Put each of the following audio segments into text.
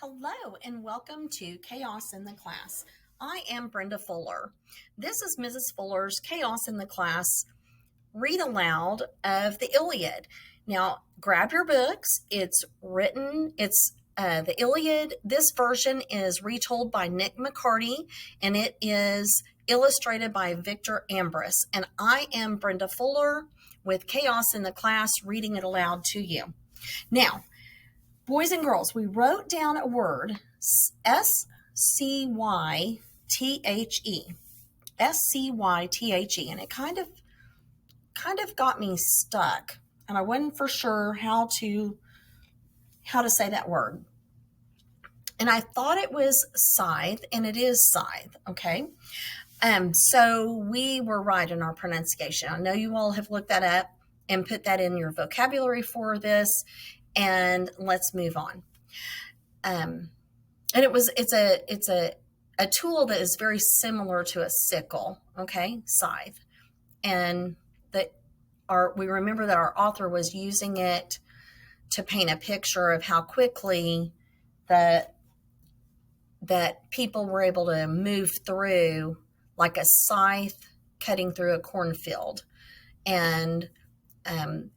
Hello and welcome to Chaos in the Class. I am Brenda Fuller. This is Mrs. Fuller's Chaos in the Class read aloud of the Illiad. Now, grab your books. It's the Illiad. This version is retold by Nick McCarty and it is illustrated by Victor Ambrus. And I am Brenda Fuller with Chaos in the Class reading it aloud to you. Now, boys and girls, we wrote down a word, S-C-Y-T-H-E, S-C-Y-T-H-E, and it kind of got me stuck, and I wasn't for sure how to say that word. And I thought it was scythe, and it is scythe, okay? So we were right in our pronunciation. I know you all have looked that up and put that in your vocabulary for this. And let's move on. And it's a tool that is very similar to a sickle, okay, scythe. And we remember that our author was using it to paint a picture of how quickly that people were able to move through like a scythe cutting through a cornfield. And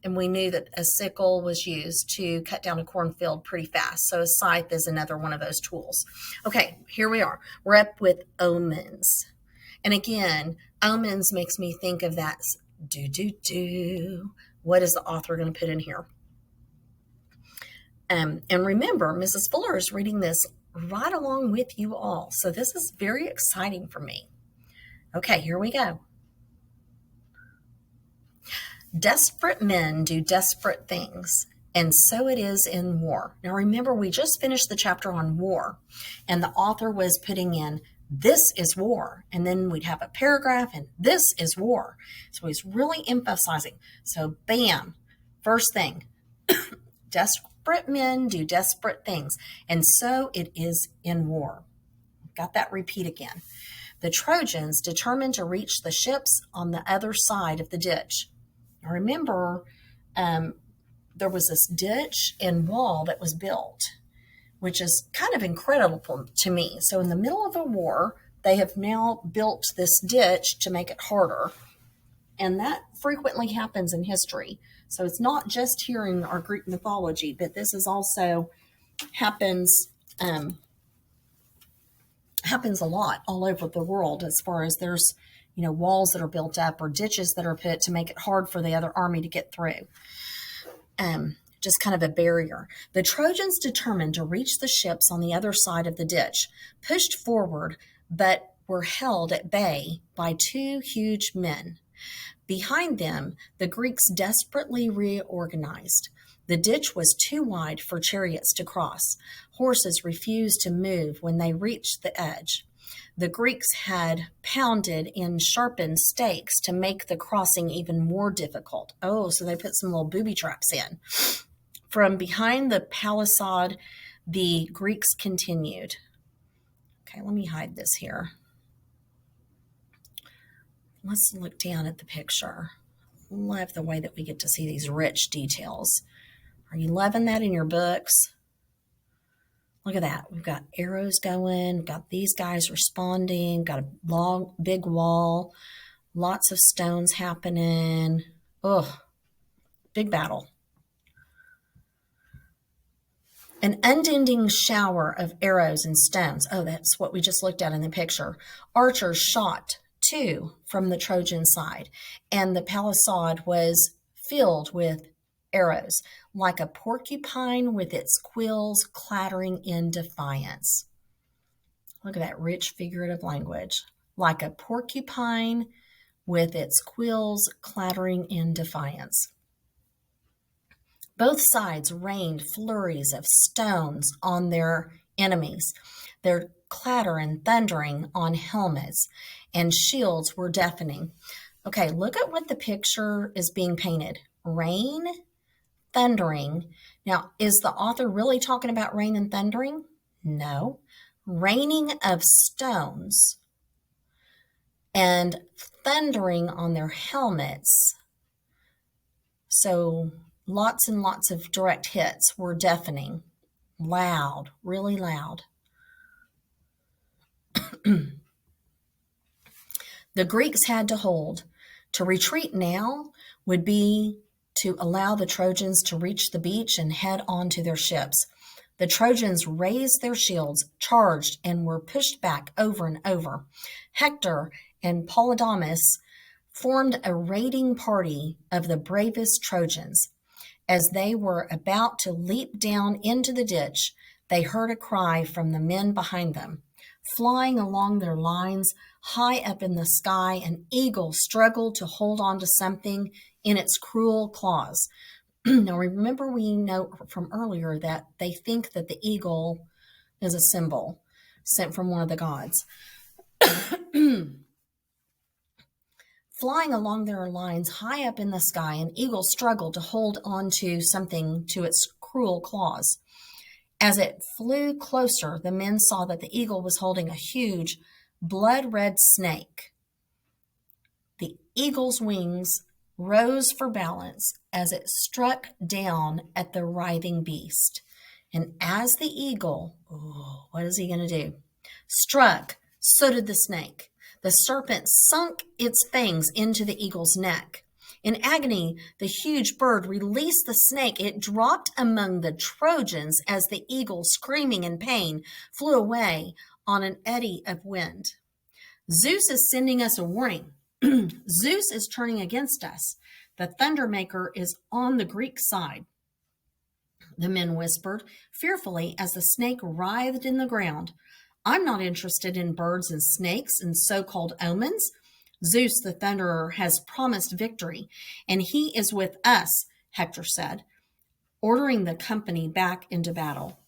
we knew that a sickle was used to cut down a cornfield pretty fast. So a scythe is another one of those tools. Okay, here we are. We're up with Omens. And again, Omens makes me think of that do. What is the author going to put in here? And remember, Mrs. Fuller is reading this right along with you all. So this is very exciting for me. Okay, here we go. Desperate men do desperate things, and so it is in war. Now remember, we just finished the chapter on war, and the author was putting in, this is war, and then we'd have a paragraph, and this is war. So he's really emphasizing. So bam, first thing, desperate men do desperate things, and so it is in war. Got that repeat again. The Trojans determined to reach the ships on the other side of the ditch. I remember there was this ditch and wall that was built, which is kind of incredible to me. So in the middle of a war, they have now built this ditch to make it harder. And that frequently happens in history. So it's not just here in our Greek mythology, but this is also happens a lot all over the world, as far as there's walls that are built up or ditches that are put to make it hard for the other army to get through. Just kind of a barrier. The Trojans determined to reach the ships on the other side of the ditch, pushed forward, but were held at bay by two huge men. Behind them, the Greeks desperately reorganized. The ditch was too wide for chariots to cross. Horses refused to move when they reached the edge. The Greeks had pounded in sharpened stakes to make the crossing even more difficult. Oh, so they put some little booby traps in. From behind the palisade, the Greeks continued. Okay, let me hide this here. Let's look down at the picture. Love the way that we get to see these rich details. Are you loving that in your books? Look at that. We've got arrows going. We've got these guys responding. Got a long, big wall. Lots of stones happening. Oh, big battle. An unending shower of arrows and stones. Oh, that's what we just looked at in the picture. Archers shot too from the Trojan side, and the palisade was filled with arrows, like a porcupine with its quills clattering in defiance. Look at that rich figurative language. Like a porcupine with its quills clattering in defiance. Both sides rained flurries of stones on their enemies. Their clatter and thundering on helmets and shields were deafening. Okay, look at what the picture is being painted. Rain, thundering. Now, is the author really talking about rain and thundering? No. Raining of stones and thundering on their helmets. So lots and lots of direct hits were deafening. Loud, really loud. The Greeks had to hold. To retreat now would be to allow the Trojans to reach the beach and head on to their ships. The Trojans raised their shields, charged, and were pushed back over and over. Hector and Polydamas formed a raiding party of the bravest Trojans. As they were about to leap down into the ditch, they heard a cry from the men behind them. Flying along their lines, high up in the sky, an eagle struggled to hold on to something in its cruel claws. Now, remember, we know from earlier that they think that the eagle is a symbol sent from one of the gods. Flying along their lines high up in the sky, an eagle struggled to hold on to something to its cruel claws. As it flew closer, the men saw that the eagle was holding a huge, blood-red snake. The eagle's wings rose for balance as it struck down at the writhing beast. And as the eagle, what is he going to do? Struck, so did the snake. The serpent sunk its fangs into the eagle's neck. In agony, the huge bird released the snake. It dropped among the Trojans as the eagle, screaming in pain, flew away on an eddy of wind. Zeus is sending us a warning. Zeus is turning against us. The Thundermaker is on the Greek side, the men whispered, fearfully as the snake writhed in the ground. I'm not interested in birds and snakes and so-called omens. Zeus, the Thunderer, has promised victory, and he is with us, Hector said, ordering the company back into battle.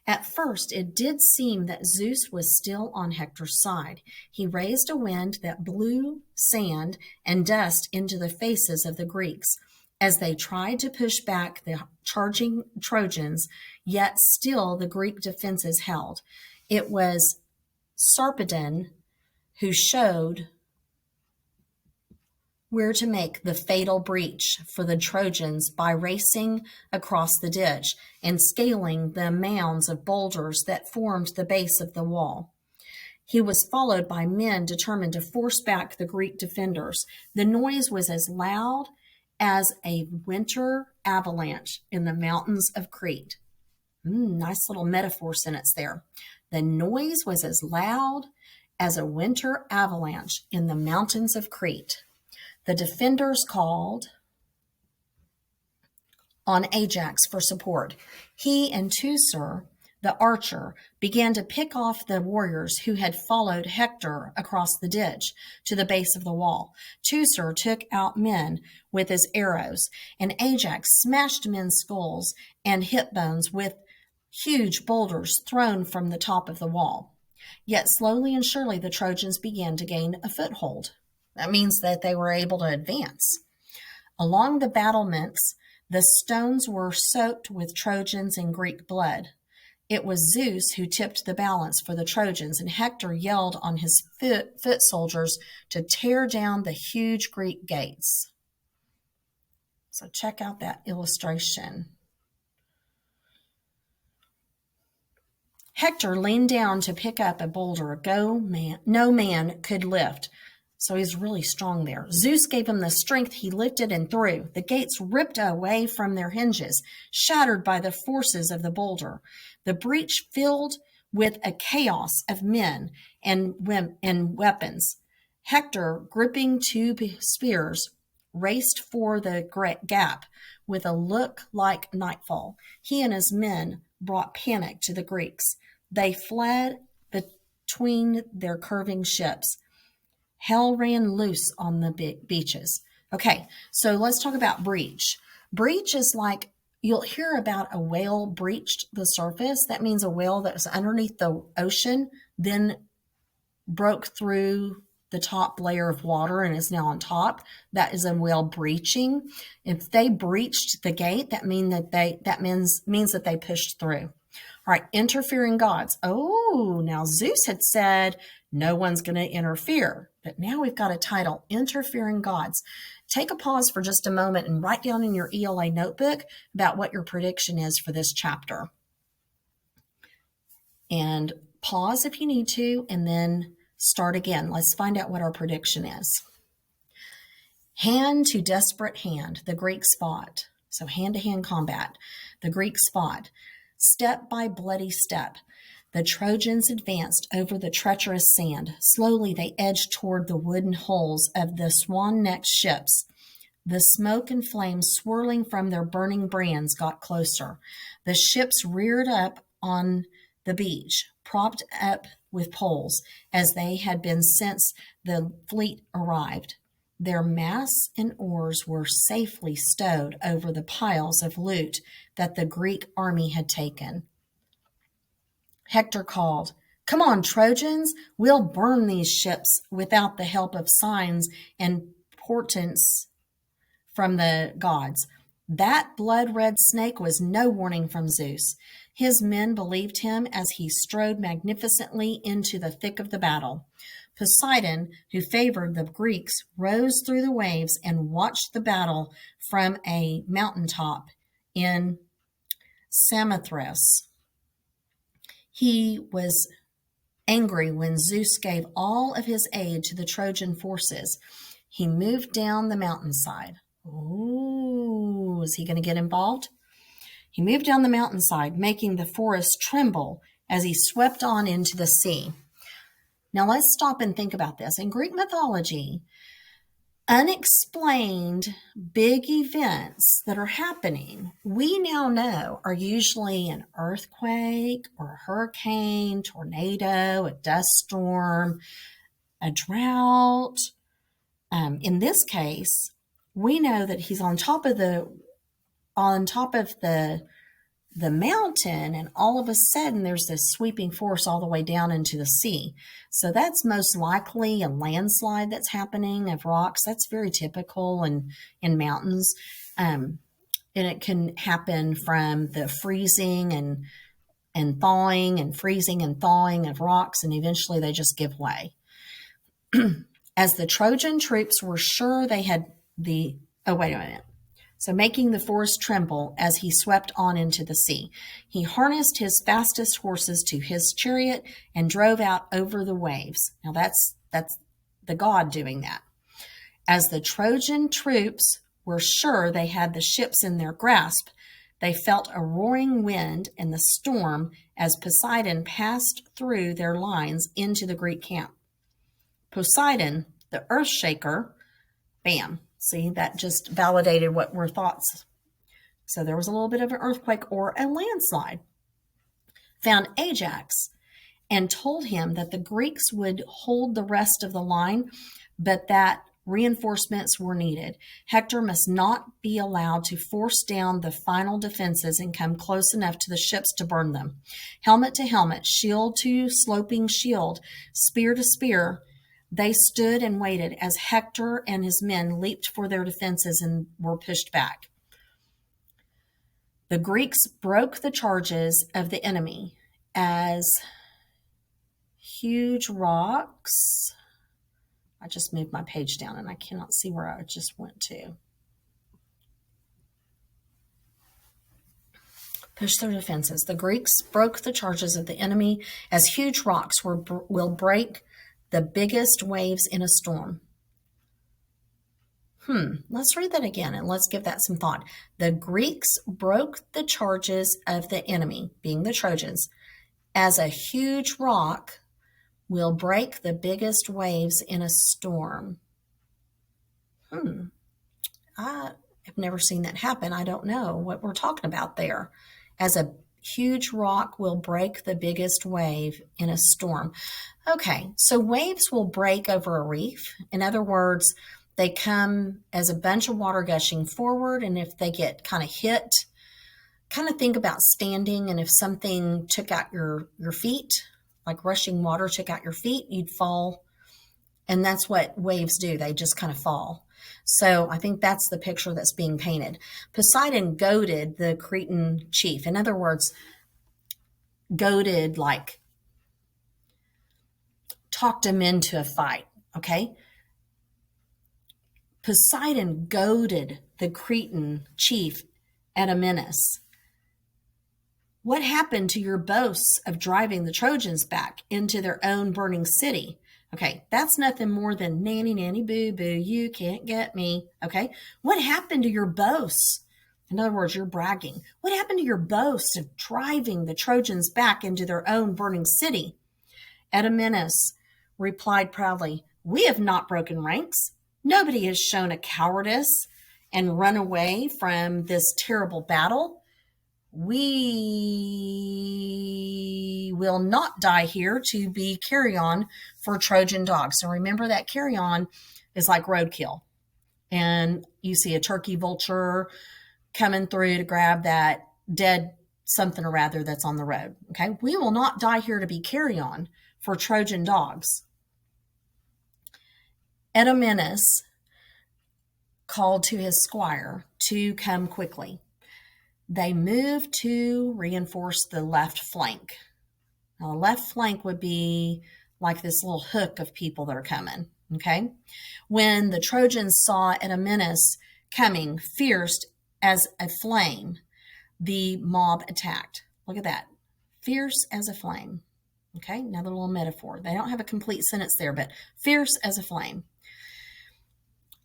At first, it did seem that Zeus was still on Hector's side. He raised a wind that blew sand and dust into the faces of the Greeks as they tried to push back the charging Trojans, yet still the Greek defenses held. It was Sarpedon who showed where to make the fatal breach for the Trojans by racing across the ditch and scaling the mounds of boulders that formed the base of the wall. He was followed by men determined to force back the Greek defenders. The noise was as loud as a winter avalanche in the mountains of Crete. Nice little metaphor sentence there. The noise was as loud as a winter avalanche in the mountains of Crete. The defenders called on Ajax for support. He and Teucer, the archer, began to pick off the warriors who had followed Hector across the ditch to the base of the wall. Teucer took out men with his arrows, and Ajax smashed men's skulls and hip bones with huge boulders thrown from the top of the wall. Yet slowly and surely the Trojans began to gain a foothold. That means that they were able to advance. Along the battlements, the stones were soaked with Trojans and Greek blood. It was Zeus who tipped the balance for the Trojans, and Hector yelled on his foot soldiers to tear down the huge Greek gates. So check out that illustration. Hector leaned down to pick up a boulder no man could lift. So he's really strong there. Zeus gave him the strength. He lifted and threw. The gates ripped away from their hinges, shattered by the forces of the boulder. The breach filled with a chaos of men and weapons. Hector, gripping two spears, raced for the gap with a look like nightfall. He and his men brought panic to the Greeks. They fled between their curving ships. Hell ran loose on the beaches. Okay, so let's talk about breach. Breach is like, you'll hear about a whale breached the surface. That means a whale that was underneath the ocean then broke through the top layer of water and is now on top. That is a whale breaching. If they breached the gate, that means that they pushed through. All right, interfering gods. Oh, now Zeus had said no one's going to interfere. But now we've got a title, Interfering Gods. Take a pause for just a moment and write down in your ELA notebook about what your prediction is for this chapter. And pause if you need to, and then start again. Let's find out what our prediction is. Hand to desperate hand, the Greeks fought. So hand-to-hand combat, the Greeks fought. Step by bloody step, the Trojans advanced over the treacherous sand. Slowly they edged toward the wooden hulls of the swan-necked ships. The smoke and flames swirling from their burning brands got closer. The ships reared up on the beach, propped up with poles, as they had been since the fleet arrived. Their masts and oars were safely stowed over the piles of loot that the Greek army had taken. Hector called, "Come on, Trojans, we'll burn these ships without the help of signs and portents from the gods." That blood-red snake was no warning from Zeus. His men believed him as he strode magnificently into the thick of the battle. Poseidon, who favored the Greeks, rose through the waves and watched the battle from a mountaintop in Samothrace. He was angry when Zeus gave all of his aid to the Trojan forces. He moved down the mountainside. Ooh, is he going to get involved? He moved down the mountainside, making the forest tremble as he swept on into the sea. Now let's stop and think about this. In Greek mythology, unexplained big events that are happening, we now know are usually an earthquake or a hurricane, tornado, a dust storm, a drought. In this case, we know that he's on top of the mountain, and all of a sudden there's this sweeping force all the way down into the sea. So that's most likely a landslide that's happening of rocks. That's very typical in mountains. And it can happen from the freezing and thawing and freezing and thawing of rocks, and eventually they just give way. As the Trojan troops were sure they had So making the forest tremble as he swept on into the sea. He harnessed his fastest horses to his chariot and drove out over the waves. Now that's the god doing that. As the Trojan troops were sure they had the ships in their grasp, they felt a roaring wind and the storm as Poseidon passed through their lines into the Greek camp. Poseidon, the earth shaker, bam. See, that just validated what were thoughts. So there was a little bit of an earthquake or a landslide. Found Ajax and told him that the Greeks would hold the rest of the line, but that reinforcements were needed. Hector must not be allowed to force down the final defenses and come close enough to the ships to burn them. Helmet to helmet, shield to sloping shield, spear to spear, they stood and waited as Hector and his men leaped for their defenses and were pushed back. The Greeks broke the charges of the enemy as huge rocks. I just moved my page down and I cannot see where I just went to. Push their defenses. The Greeks broke the charges of the enemy as huge rocks will break the biggest waves in a storm. Let's read that again and let's give that some thought. The Greeks broke the charges of the enemy, being the Trojans, as a huge rock will break the biggest waves in a storm. I have never seen that happen. I don't know what we're talking about there. As a huge rock will break the biggest wave in a storm. Okay, so waves will break over a reef. In other words, they come as a bunch of water gushing forward, and if they get kind of hit, kind of think about standing, and if something took out your feet, like rushing water took out your feet, you'd fall. And that's what waves do. They just kind of fall. So I think that's the picture that's being painted. Poseidon goaded the Cretan chief. In other words, goaded, like talked him into a fight, okay? Poseidon goaded the Cretan chief at a Menace. What happened to your boasts of driving the Trojans back into their own burning city? Okay, that's nothing more than nanny, nanny, boo, boo, you can't get me. Okay, what happened to your boasts? In other words, you're bragging. What happened to your boast of driving the Trojans back into their own burning city? Menace replied proudly, we have not broken ranks. Nobody has shown a cowardice and run away from this terrible battle. We will not die here to be carry-on for Trojan dogs. So remember that carry-on is like roadkill. And you see a turkey vulture coming through to grab that dead something or rather that's on the road. Okay, we will not die here to be carry-on for Trojan dogs. Menace called to his squire to come quickly. They moved to reinforce the left flank. Now, the left flank would be like this little hook of people that are coming, okay? When the Trojans saw Menace coming, fierce as a flame, the mob attacked. Look at that. Fierce as a flame. Okay, another little metaphor. They don't have a complete sentence there, but fierce as a flame.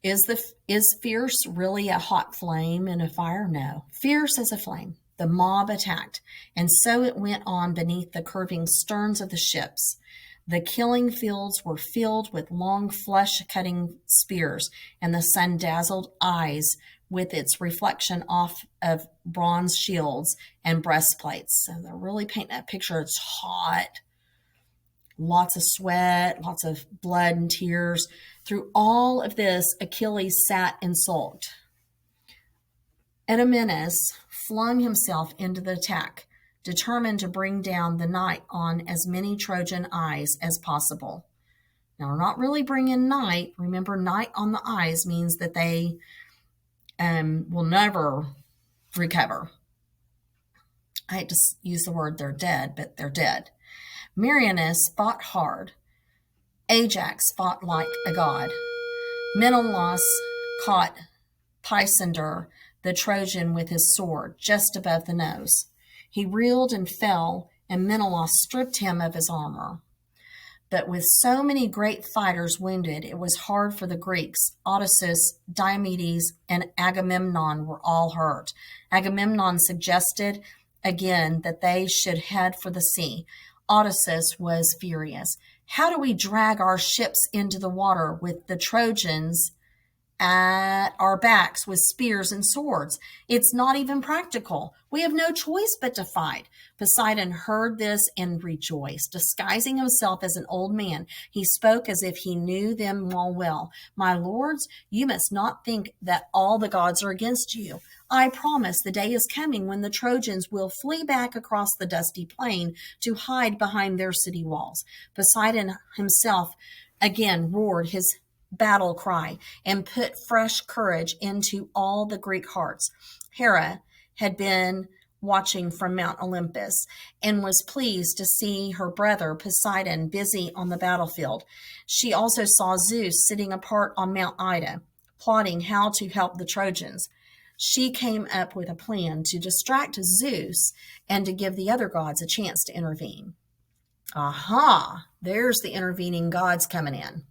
Is fierce really a hot flame in a fire? No. Fierce as a flame. The mob attacked, and so it went on beneath the curving sterns of the ships. The killing fields were filled with long flesh-cutting spears, and the sun-dazzled eyes with its reflection off of bronze shields and breastplates. So they're really painting that picture. It's hot. Lots of sweat, lots of blood and tears. Through all of this, Achilles sat and sulked. Menace flung himself into the attack, determined to bring down the night on as many Trojan eyes as possible. Now, we're not really bringing night. Remember, night on the eyes means that they will never recover. I hate to use the word they're dead, but they're dead. Meriones fought hard. Ajax fought like a god. Menelaus caught Pisander, the Trojan, with his sword just above the nose. He reeled and fell, and Menelaus stripped him of his armor. But with so many great fighters wounded, it was hard for the Greeks. Odysseus, Diomedes, and Agamemnon were all hurt. Agamemnon suggested again that they should head for the sea. Odysseus was furious. How do we drag our ships into the water with the Trojans at our backs with spears and swords? It's not even practical. We have no choice but to fight. Poseidon heard this and rejoiced. Disguising himself as an old man, he spoke as if he knew them all well. My lords, you must not think that all the gods are against you. I promise the day is coming when the Trojans will flee back across the dusty plain to hide behind their city walls. Poseidon himself again roared his battle cry and put fresh courage into all the Greek hearts. Hera had been watching from Mount Olympus and was pleased to see her brother Poseidon busy on the battlefield. She also saw Zeus sitting apart on Mount Ida, plotting how to help the Trojans. She came up with a plan to distract Zeus and to give the other gods a chance to intervene. Aha, there's the intervening gods coming in.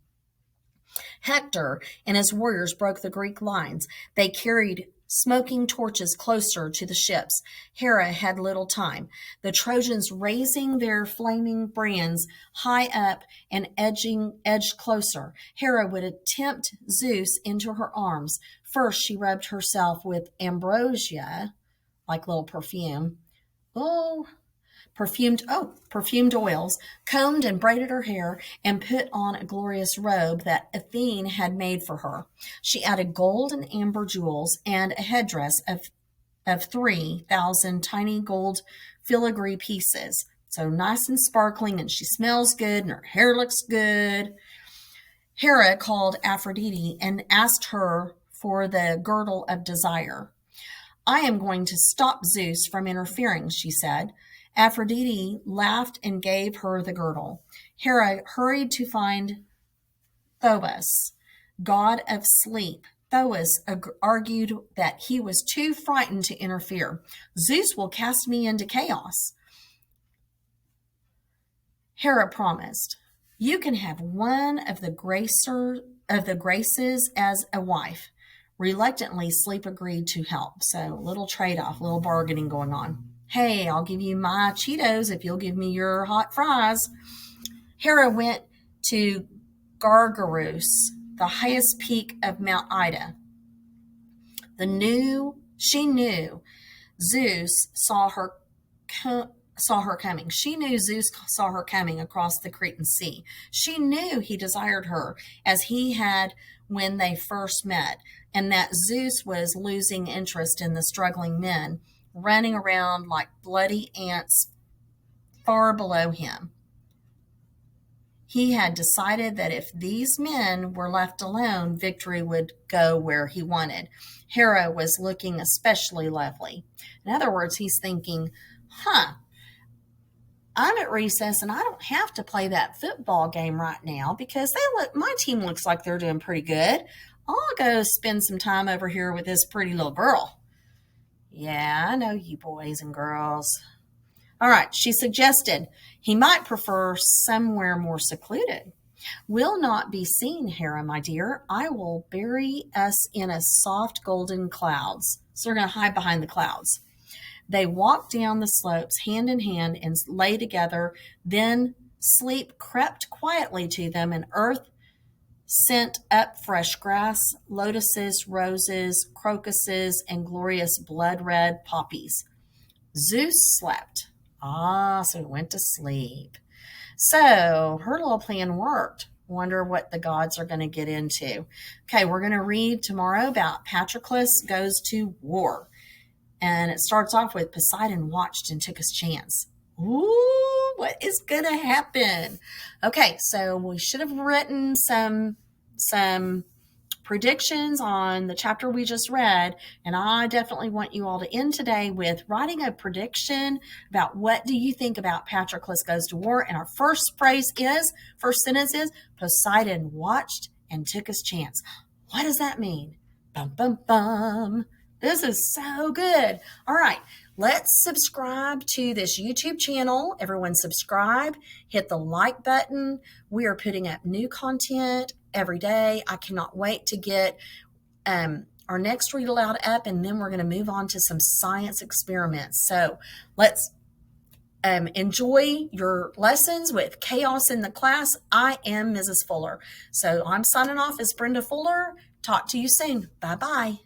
Hector and his warriors broke the Greek lines. They carried smoking torches closer to the ships. Hera had little time. The Trojans raising their flaming brands high up and edged closer. Hera would tempt Zeus into her arms. First, she rubbed herself with ambrosia, like little perfume. Perfumed oils, combed and braided her hair, and put on a glorious robe that Athene had made for her. She added gold and amber jewels and a headdress of 3,000 tiny gold filigree pieces. So nice and sparkling, and she smells good, and her hair looks good. Hera called Aphrodite and asked her for the girdle of desire. I am going to stop Zeus from interfering, she said. Aphrodite laughed and gave her the girdle. Hera hurried to find Phobos, god of sleep, Thoas argued that he was too frightened to interfere. Zeus will cast me into chaos. Hera promised, you can have one of the graces as a wife. Reluctantly, Sleep agreed to help. So little trade-off, little bargaining going on. Hey, I'll give you my Cheetos if you'll give me your hot fries. Hera went to Gargarus, the highest peak of Mount Ida. She knew Zeus saw her coming. She knew Zeus saw her coming across the Cretan Sea. She knew he desired her as he had when they first met, and that Zeus was losing interest in the struggling men, running around like bloody ants far below him. He had decided that if these men were left alone, victory would go where he wanted. Hera was looking especially lovely. In other words, he's thinking, I'm at recess and I don't have to play that football game right now because my team looks like they're doing pretty good. I'll go spend some time over here with this pretty little girl. Yeah, I know you boys and girls. All right, she suggested he might prefer somewhere more secluded. We'll not be seen, Hera, my dear. I will bury us in a soft golden clouds. So they're going to hide behind the clouds. They walked down the slopes hand in hand and lay together. Then Sleep crept quietly to them, and Earth sent up fresh grass, lotuses, roses, crocuses, and glorious blood-red poppies. Zeus slept. So he went to sleep. So her little plan worked. Wonder what the gods are going to get into. Okay, we're going to read tomorrow about Patroclus goes to war. And it starts off with Poseidon watched and took his chance. Ooh, what is going to happen? Okay, so we should have written some predictions on the chapter we just read, and I definitely want you all to end today with writing a prediction about what do you think about Patroclus goes to war. And our first sentence is Poseidon watched and took his chance. What does that mean? Bum, bum, bum. This is so good. All right, let's subscribe to this YouTube channel. Everyone subscribe, hit the like button. We are putting up new content every day. I cannot wait to get our next Read Aloud up, and then we're going to move on to some science experiments. So let's enjoy your lessons with Chaos in the Class. I am Mrs. Fuller. So I'm signing off as Brenda Fuller. Talk to you soon. Bye-bye.